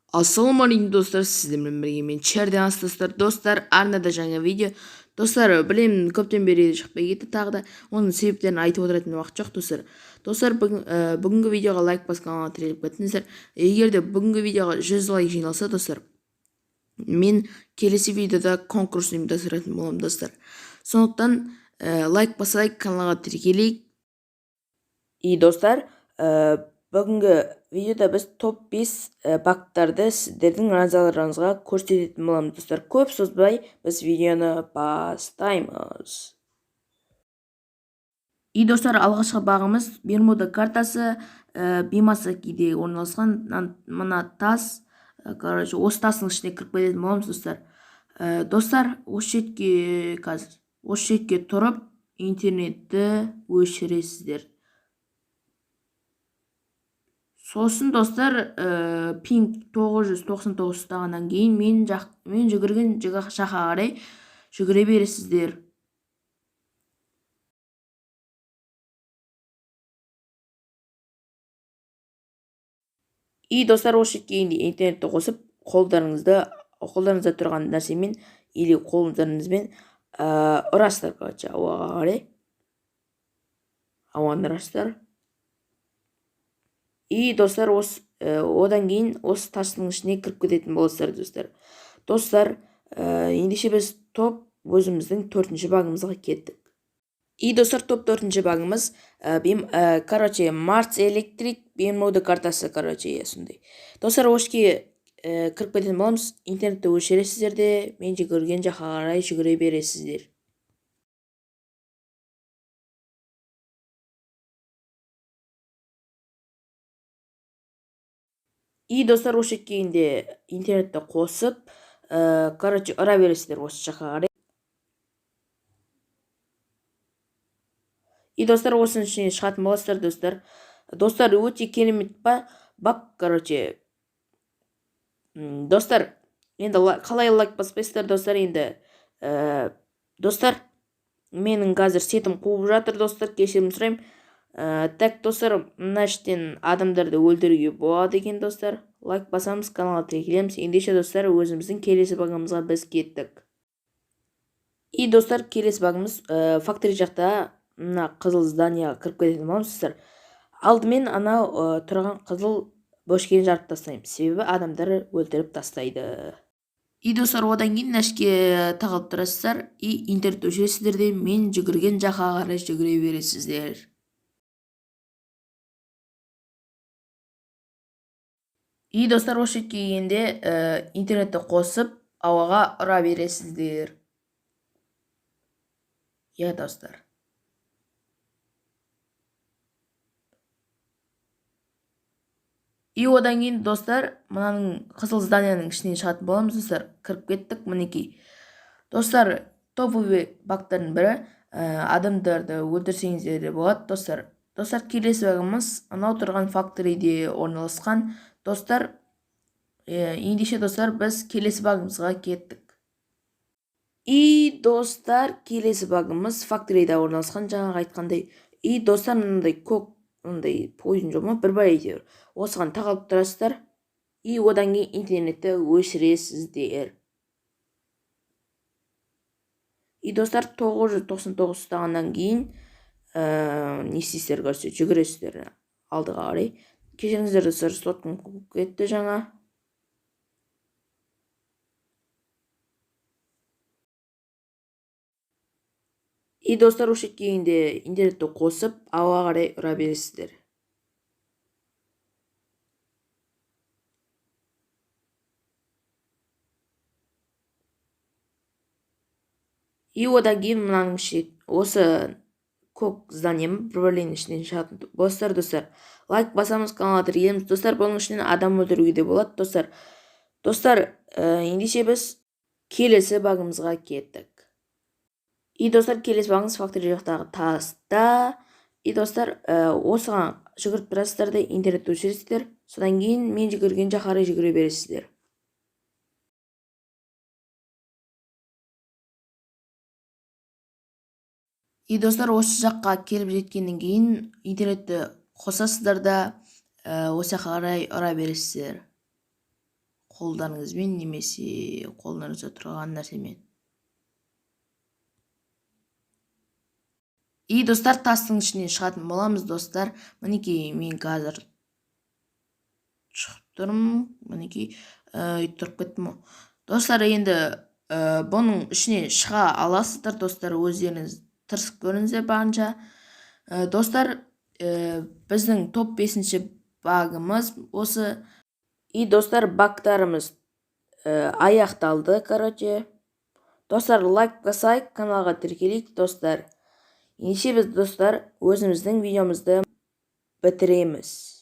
Ассалаумағалейкум достар, сіздермен бірге мен Черден астастар. Достар, арнада жаңа видео. Достар, білемін, көптен бері шықпай кетті, тағы да оның себептерін айтып отыратын уақыт жоқ, достар. Достар, бүгінгі видеоға лайк басқанға тіреліп кеттіңіздер. Егер де бүгінгі видеоға 100 лайк жиналса, достар, мен келесі видеода конкурс ұйымдастыратын боламын, достар. Сондықтан лайк басайық, каналға тіркелейік. И достар, бүгінгі видеода біз топ 5 бактарды сіздердің назарларыңызға көрсететін боламыз, достар. Көп созбай біз видеоны бастаймыз. И достар, алғашқы бағымыз Бермуда картасы, Бимасакиде орналасқан мына тас. Короче, осы тастың ішіне кіріп кететін боламыз, достар. Достар, осы жерге тұрып интернетті өшіресіздер. Сосын достар, пинг 999 ұстағаннан кейін мен жүгірген жаққа қарай жүгіре бересіздер. И достар, осы жерге интернетті қосып, қолдарыңызда тұрған нәрсемен или қолдарыңызбен ұрастыр, ауаға қарай. Ауаны ұрастыр. И достар, одан кейін осы тастың ішіне кіріп кететін боласыздар, достар. Достар, ендеше біз топ өзіміздің 4-ші багымызға кеттік. И достар, топ 4-ші багымыз Марс Электрик Бермуда картасы, сондай. Достар, осыке кіріп кететін боламыз, интернетті өшіресіздер де, мен жүгірген жаққа қарай жүгіре бересіздер. И достар, осы жерге интернетті қосып, ұра бересіздер осы жаққа қарай. И достар, осының ішіне шығатын боласыздар, достар. Достар, өте керемет бак, достар, енді қалай лайк баспайсыздар, достар, енді достар, менің қазір сетім қуып жатыр, достар, кешірім сұраймын. Так, достар, мына іштен адамдарды өлтіруге болады екен, достар. Лайк басамыз, каналға тіркелеміз. Ендеше, достар, өзіміздің келесі багымызға біз кеттік. И достар, келесі багымыз фактори жақта мына қызыл зданияға кіріп кететін боламыз, достар. Алдымен анау тұрған қызыл бөшкені жарып тастаймыз, себебі адамдар өлтіріп тастайды. И достар, одан кейін нәшке тағылып тұрасыздар, и интернет өшіресіздер де, мен жүгірген жаққа қарай жүгіре бересіздер. И достар, осы келгенде интернетті қосып, ауаға ұра бересіздер. Я, достар. И одан кейін, достар, мынаның қызыл зданияның ішінен шығатын боламыз, достар. Кіріп кеттік, мінекей. Достар, топовый бактардың бірі, адамдарды өлтірсеңіздер де болады, достар. Достар, келесі багымыз анау тұрған факториде орналасқан. Достар, ендеше, достар, біз келесі багымызға кеттік. И достар, келесі багымыз факторида орналасқан, жаңағы айтқандай. И достар, мынандай көк, мынандай поезд жоқ ма, бір бар әйтеуір. Осыған тағалып тұрасыздар, и одан кейін интернетті өшіресіздер. И достар, 999 ұстағаннан кейін не істейсіздер, жүгіресіздер алдыға қарай. Кешіріңіздер, достар, соткым кетті жаңа. И достар, осы келгенде интернетті қосып, ауаға қарай ұра бересіздер. И одан кейін мынаның осы көк зданием бір-бірлерінің ішінен шығатын боласыздар, достар. Лайк басамыз, каналға тіркелеміз, достар. Бұның ішінен адам өлтіруге де болады, достар. Достар, ендеше біз келесі багымызға кеттік. И достар, келесі багымыз фактори жақтағы таста. И достар, осыған жүгіріп тұрасыздар да интернетті өшіресіздер. Содан кейін мен жүгірген жаққа қарай жүгіре бересіздер. И достар, осы жаққа келіп жеткеннен кейін интернетті қосасыздар да осы жаққа қарай ұра бересіздер. қолдарыңызбен немесе қолдарыңызда тұрған нәрсемен. И достар, тастың ішінен шығатын боламыз достар. Мінекей мен қазір шығып тұрмын. Мінекей тұрып кеттім. Достар, енді бұның ішіне шыға аласыздар достар, өздеріңіз тырысып көріңіздер барынша. Достар, біздің топ 5-ші багымыз осы. И достар, бактарымыз аяқталды, короче. Достар, лайк басайық, каналға тіркелейік достар. Ендеше біз достар өзіміздің видеомызды бітіреміз.